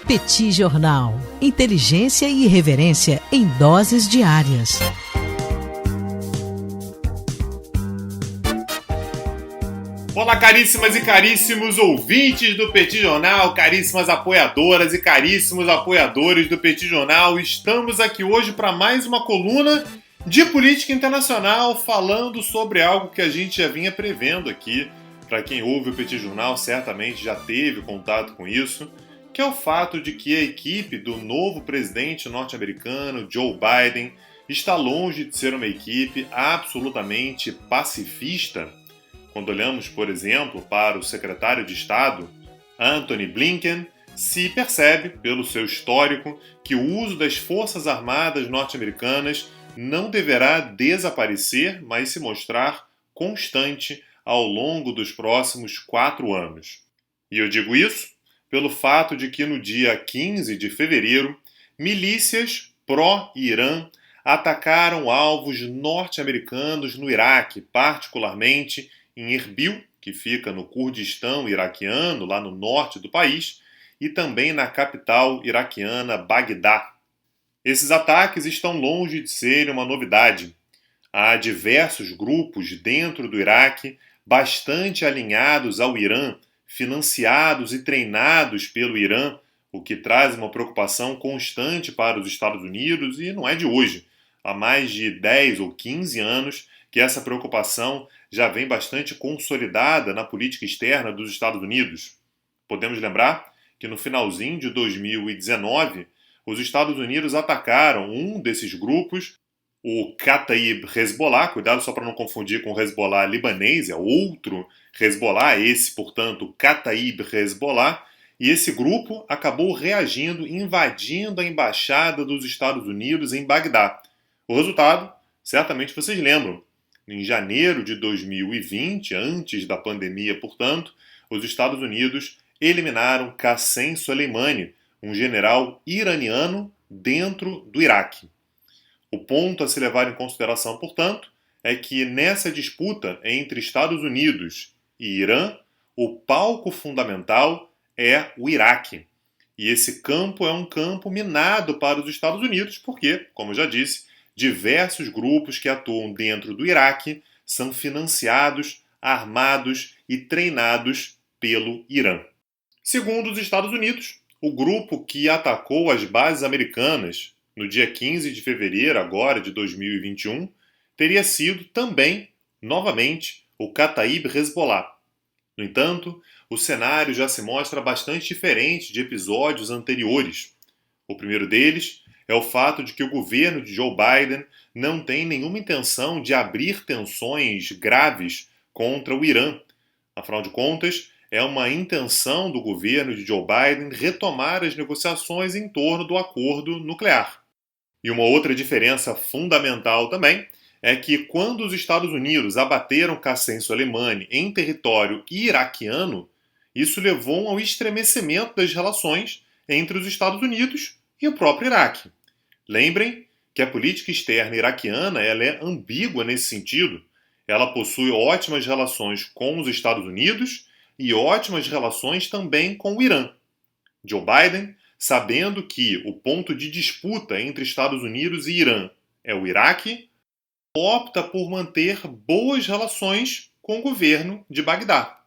Petit Jornal. Inteligência e irreverência em doses diárias. Olá, caríssimas e caríssimos ouvintes do Petit Jornal, caríssimas apoiadoras e caríssimos apoiadores do Petit Jornal. Estamos aqui hoje para mais uma coluna de política internacional, falando sobre algo que a gente já vinha prevendo aqui. Para quem ouve o Petit Jornal, certamente já teve contato com isso, que é o fato de que a equipe do novo presidente norte-americano, Joe Biden, está longe de ser uma equipe absolutamente pacifista. Quando olhamos, por exemplo, para o secretário de Estado, Antony Blinken, se percebe, pelo seu histórico, que o uso das Forças Armadas norte-americanas não deverá desaparecer, mas se mostrar constante ao longo dos próximos 4 anos. E eu digo isso pelo fato de que no dia 15 de fevereiro, milícias pró-Irã atacaram alvos norte-americanos no Iraque, particularmente em Erbil, que fica no Kurdistão iraquiano, lá no norte do país, e também na capital iraquiana, Bagdá. Esses ataques estão longe de serem uma novidade. Há diversos grupos dentro do Iraque bastante alinhados ao Irã, financiados e treinados pelo Irã, o que traz uma preocupação constante para os Estados Unidos, e não é de hoje. Há mais de 10 ou 15 anos que essa preocupação já vem bastante consolidada na política externa dos Estados Unidos. Podemos lembrar que no finalzinho de 2019, os Estados Unidos atacaram um desses grupos, o Kataib Hezbollah, cuidado só para não confundir com o Hezbollah libanês, é outro Hezbollah, esse, portanto, o Kataib Hezbollah, e esse grupo acabou reagindo, invadindo a embaixada dos Estados Unidos em Bagdá. O resultado, certamente vocês lembram. Em janeiro de 2020, antes da pandemia, portanto, os Estados Unidos eliminaram Qassem Soleimani, um general iraniano dentro do Iraque. O ponto a se levar em consideração, portanto, é que nessa disputa entre Estados Unidos e Irã, o palco fundamental é o Iraque. E esse campo é um campo minado para os Estados Unidos, porque, como eu já disse, diversos grupos que atuam dentro do Iraque são financiados, armados e treinados pelo Irã. Segundo os Estados Unidos, o grupo que atacou as bases americanas no dia 15 de fevereiro agora de 2021 teria sido também, novamente, o Kataib Hezbollah. No entanto, o cenário já se mostra bastante diferente de episódios anteriores. O primeiro deles é o fato de que o governo de Joe Biden não tem nenhuma intenção de abrir tensões graves contra o Irã. Afinal de contas, é uma intenção do governo de Joe Biden retomar as negociações em torno do acordo nuclear. E uma outra diferença fundamental também é que quando os Estados Unidos abateram Qassem Soleimani em território iraquiano, isso levou ao estremecimento das relações entre os Estados Unidos e o próprio Iraque. Lembrem que a política externa iraquiana ela é ambígua nesse sentido. Ela possui ótimas relações com os Estados Unidos e ótimas relações também com o Irã. Joe Biden, sabendo que o ponto de disputa entre Estados Unidos e Irã é o Iraque, opta por manter boas relações com o governo de Bagdá.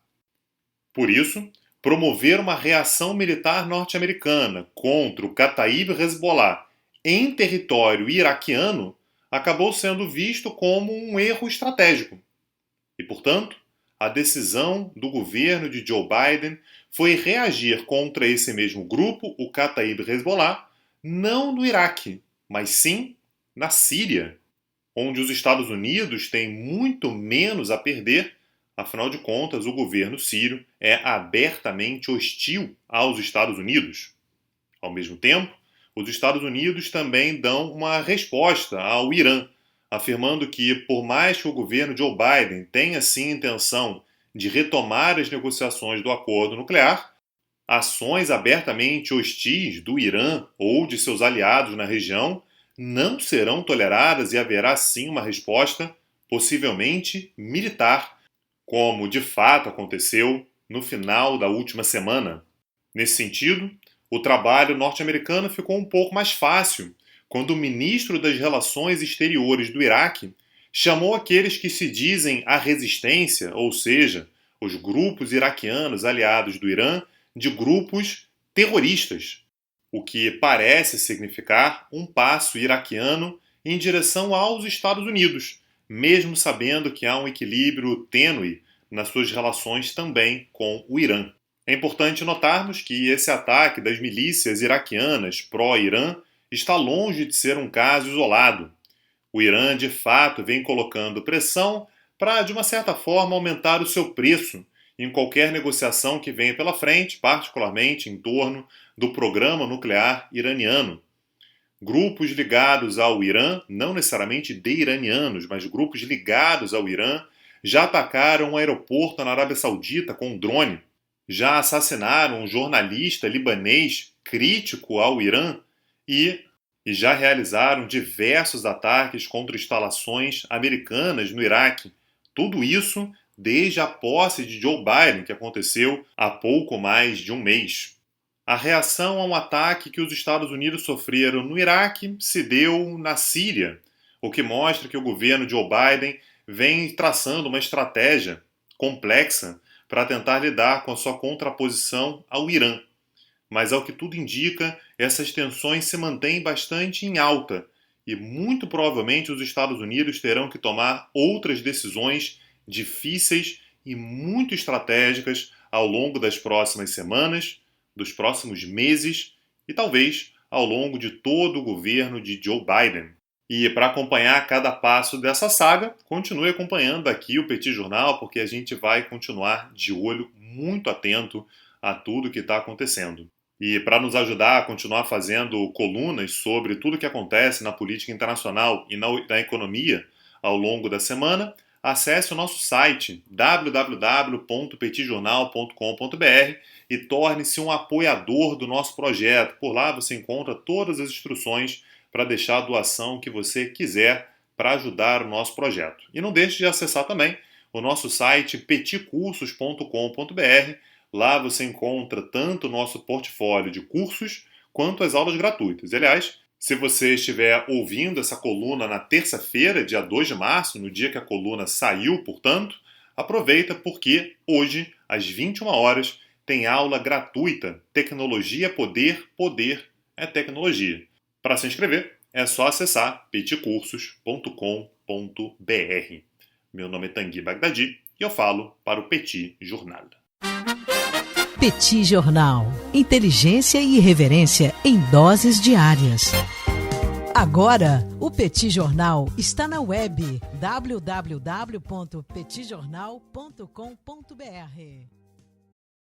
Por isso, promover uma reação militar norte-americana contra o Kataib Hezbollah em território iraquiano acabou sendo visto como um erro estratégico. E, portanto, a decisão do governo de Joe Biden foi reagir contra esse mesmo grupo, o Kataib Hezbollah, não no Iraque, mas sim na Síria, onde os Estados Unidos têm muito menos a perder. Afinal de contas, o governo sírio é abertamente hostil aos Estados Unidos. Ao mesmo tempo, os Estados Unidos também dão uma resposta ao Irã, afirmando que, por mais que o governo Joe Biden tenha sim intenção de retomar as negociações do acordo nuclear, ações abertamente hostis do Irã ou de seus aliados na região não serão toleradas e haverá sim uma resposta, possivelmente militar, como de fato aconteceu no final da última semana. Nesse sentido, O trabalho norte-americano ficou um pouco mais fácil quando o ministro das Relações Exteriores do Iraque chamou aqueles que se dizem a resistência, ou seja, os grupos iraquianos aliados do Irã, de grupos terroristas, o que parece significar um passo iraquiano em direção aos Estados Unidos, mesmo sabendo que há um equilíbrio tênue nas suas relações também com o Irã. É importante notarmos que esse ataque das milícias iraquianas pró-Irã está longe de ser um caso isolado. O Irã, de fato, vem colocando pressão para, de uma certa forma, aumentar o seu preço em qualquer negociação que venha pela frente, particularmente em torno do programa nuclear iraniano. Grupos ligados ao Irã, não necessariamente de iranianos, mas grupos ligados ao Irã, já atacaram um aeroporto na Arábia Saudita com um drone, já assassinaram um jornalista libanês crítico ao Irã e já realizaram diversos ataques contra instalações americanas no Iraque. Tudo isso desde a posse de Joe Biden, que aconteceu há pouco mais de um mês. A reação a um ataque que os Estados Unidos sofreram no Iraque se deu na Síria, o que mostra que o governo Joe Biden vem traçando uma estratégia complexa para tentar lidar com a sua contraposição ao Irã. Mas, ao que tudo indica, essas tensões se mantêm bastante em alta e muito provavelmente os Estados Unidos terão que tomar outras decisões difíceis e muito estratégicas ao longo das próximas semanas, dos próximos meses e talvez ao longo de todo o governo de Joe Biden. E para acompanhar cada passo dessa saga, continue acompanhando aqui o Petit Jornal, porque a gente vai continuar de olho muito atento a tudo que está acontecendo. E para nos ajudar a continuar fazendo colunas sobre tudo que acontece na política internacional e na economia ao longo da semana, acesse o nosso site www.petitjornal.com.br e torne-se um apoiador do nosso projeto. Por lá você encontra todas as instruções para deixar a doação que você quiser para ajudar o nosso projeto. E não deixe de acessar também o nosso site petitcursos.com.br. Lá você encontra tanto o nosso portfólio de cursos quanto as aulas gratuitas. Aliás, se você estiver ouvindo essa coluna na terça-feira, dia 2 de março, no dia que a coluna saiu, portanto, aproveita porque hoje, às 21 horas, tem aula gratuita Tecnologia Poder, Poder é Tecnologia. Para se inscrever, é só acessar petitcursos.com.br. Meu nome é Tanguy Bagdadi e eu falo para o Petit Jornal. Petit Jornal. Inteligência e irreverência em doses diárias. Agora, o Petit Jornal está na web www.petitjornal.com.br.